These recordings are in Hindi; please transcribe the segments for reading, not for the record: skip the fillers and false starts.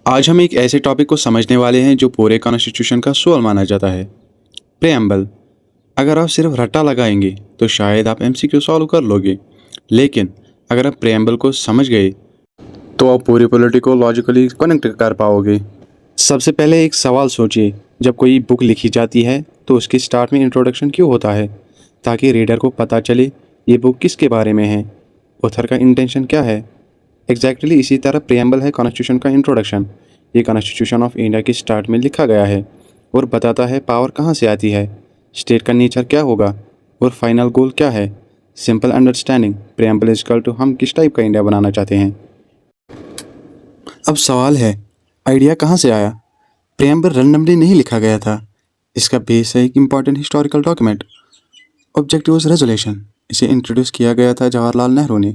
आज हम एक ऐसे टॉपिक को समझने वाले हैं जो पूरे कॉन्स्टिट्यूशन का सोल माना जाता है, प्रेएम्बल। अगर आप सिर्फ रट्टा लगाएंगे तो शायद आप एमसीक्यू सॉल्व कर लोगे, लेकिन अगर आप प्रेएम्बल को समझ गए तो आप पूरी पॉलिटी को लॉजिकली कनेक्ट कर पाओगे। सबसे पहले एक सवाल सोचिए, जब कोई बुक लिखी जाती है तो उसके स्टार्ट में इंट्रोडक्शन क्यों होता है? ताकि रीडर को पता चले ये बुक किसके बारे में है, ऑथर का इंटेंशन क्या है। एग्जैक्टली इसी तरह प्रेएम्बल है कॉन्स्टिट्यूशन का इंट्रोडक्शन। ये कॉन्स्टिट्यूशन ऑफ इंडिया के स्टार्ट में लिखा गया है और बताता है पावर कहाँ से आती है, स्टेट का नेचर क्या होगा और फाइनल गोल क्या है। Simple understanding, preamble is equal to हम किस टाइप का इंडिया बनाना चाहते हैं। अब सवाल है, आइडिया कहाँ से आया? प्रेएम्बल रैंडमली नहीं लिखा गया था। इसका बेस है एक important historical document, objective resolution. इसे इंट्रोड्यूस किया गया था जवाहरलाल नेहरू ने।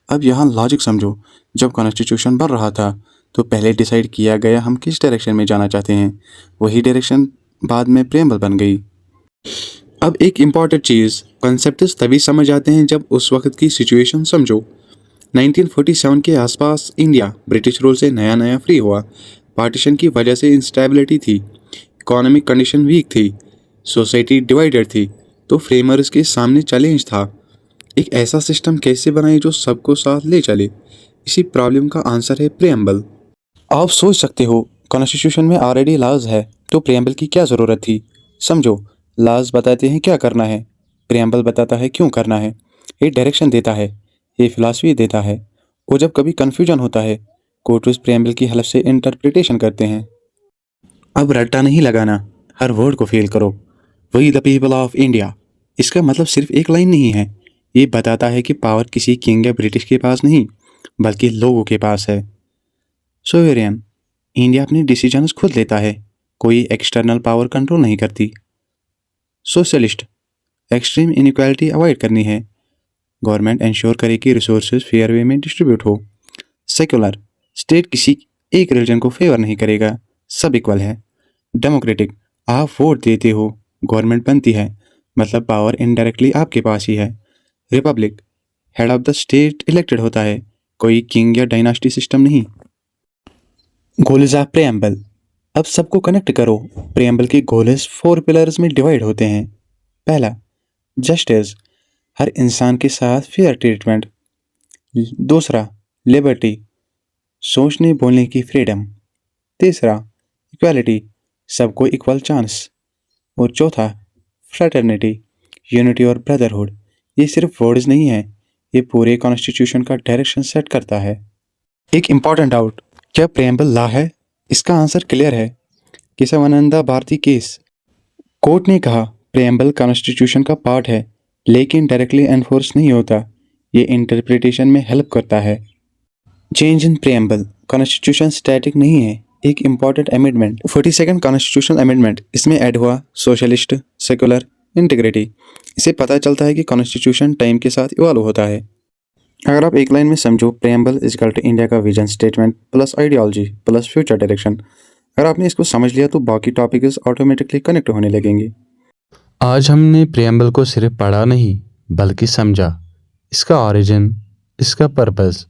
अब यहाँ लॉजिक समझो, जब कॉन्स्टिट्यूशन बन रहा था तो पहले डिसाइड किया गया हम किस डायरेक्शन में जाना चाहते हैं, वही डायरेक्शन बाद में प्रेएम्बल बन गई। अब एक इम्पॉर्टेंट चीज़, कॉन्सेप्ट्स तभी समझ आते हैं जब उस वक्त की सिचुएशन समझो। 1947 के आसपास इंडिया ब्रिटिश रूल से नया नया फ्री हुआ। पार्टीशन की वजह से इंस्टेबिलिटी थी, इकोनॉमिक कंडीशन वीक थी, सोसाइटी डिवाइडेड थी। तो फ्रेमर्स के सामने चैलेंज था, एक ऐसा सिस्टम कैसे बनाए जो सबको साथ ले चले। इसी प्रॉब्लम का आंसर है प्रेएम्बल। आप सोच सकते हो, कॉन्स्टिट्यूशन में ऑलरेडी लॉज है तो प्रेएम्बल की क्या ज़रूरत थी? समझो, लॉज बताते हैं क्या करना है, प्रेएम्बल बताता है क्यों करना है। ये डायरेक्शन देता है, ये फिलॉसफी देता है। और जब कभी कन्फ्यूजन होता है, कोर्ट उस प्रेएम्बल की हेल्प से इंटरप्रिटेशन करते हैं। अब रट्टा नहीं लगाना, हर वर्ड को फील करो। वही द पीपल ऑफ इंडिया, इसका मतलब सिर्फ एक लाइन नहीं है। ये बताता है कि पावर किसी किंग या ब्रिटिश के पास नहीं, बल्कि लोगों के पास है। सोवेरियन, इंडिया अपने डिसीजंस खुद लेता है, कोई एक्सटर्नल पावर कंट्रोल नहीं करती। सोशलिस्ट, एक्सट्रीम इनइक्वालिटी अवॉइड करनी है, गवर्नमेंट इंश्योर करे कि रिसोर्सेज फेयर वे में डिस्ट्रीब्यूट हो। सेक्युलर, स्टेट किसी एक रिलीजन को फेवर नहीं करेगा, सब इक्वल है। डेमोक्रेटिक, आप वोट देते हो, गवर्नमेंट बनती है, मतलब पावर इनडायरेक्टली आपके पास ही है। Republic, head of the state elected होता है, कोई किंग या डायनास्टी सिस्टम नहीं। गोल्स ऑफ प्रेएम्बल, अब सबको कनेक्ट करो। प्रेएम्बल के गोल्स 4 पिलर्स में डिवाइड होते हैं। पहला, जस्टिस, हर इंसान के साथ फेयर ट्रीटमेंट। दूसरा, लिबर्टी, सोचने बोलने की फ्रीडम। तीसरा, इक्वालिटी, सबको इक्वल चांस। और चौथा, फ्रेटर्निटी, यूनिटी और ब्रदरहुड। ये सिर्फ वर्ड्स नहीं है, ये पूरे कॉन्स्टिट्यूशन का डायरेक्शन सेट करता है। एक इम्पॉर्टेंट डाउट, क्या प्रेएम्बल लॉ है? इसका आंसर क्लियर है, केशवानंदा भारती केस। कोर्ट ने कहा प्रेएम्बल कॉन्स्टिट्यूशन का पार्ट है, लेकिन डायरेक्टली एनफोर्स नहीं होता, ये इंटरप्रिटेशन में हेल्प करता है। चेंज इन प्रेएम्बल, कॉन्स्टिट्यूशन स्टैटिक नहीं है, एक important amendment 42nd constitutional amendment, इसमें ऐड हुआ सोशलिस्ट, सेकुलर, इंटीग्रिटी। इससे पता चलता है कि कॉन्स्टिट्यूशन टाइम के साथ इवॉल्व होता है। अगर आप एक लाइन में समझो, प्रेएम्बल इज इक्वल टू इंडिया का vision statement plus ideology plus future direction. अगर आपने इसको समझ लिया तो बाकी टॉपिक्स ऑटोमेटिकली कनेक्ट होने लगेंगे। आज हमने प्रेएम्बल को सिर्फ पढ़ा नहीं बल्कि समझा, इसका ओरिजिन, इसका पर्पस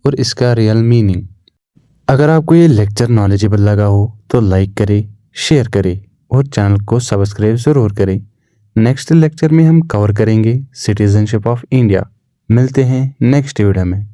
और इसका रियल मीनिंग। अगर आपको ये लेक्चर नॉलेजेबल लगा हो तो लाइक करें, शेयर करें और चैनल को सब्सक्राइब ज़रूर करें। नेक्स्ट लेक्चर में हम कवर करेंगे सिटीजनशिप ऑफ इंडिया। मिलते हैं नेक्स्ट वीडियो में।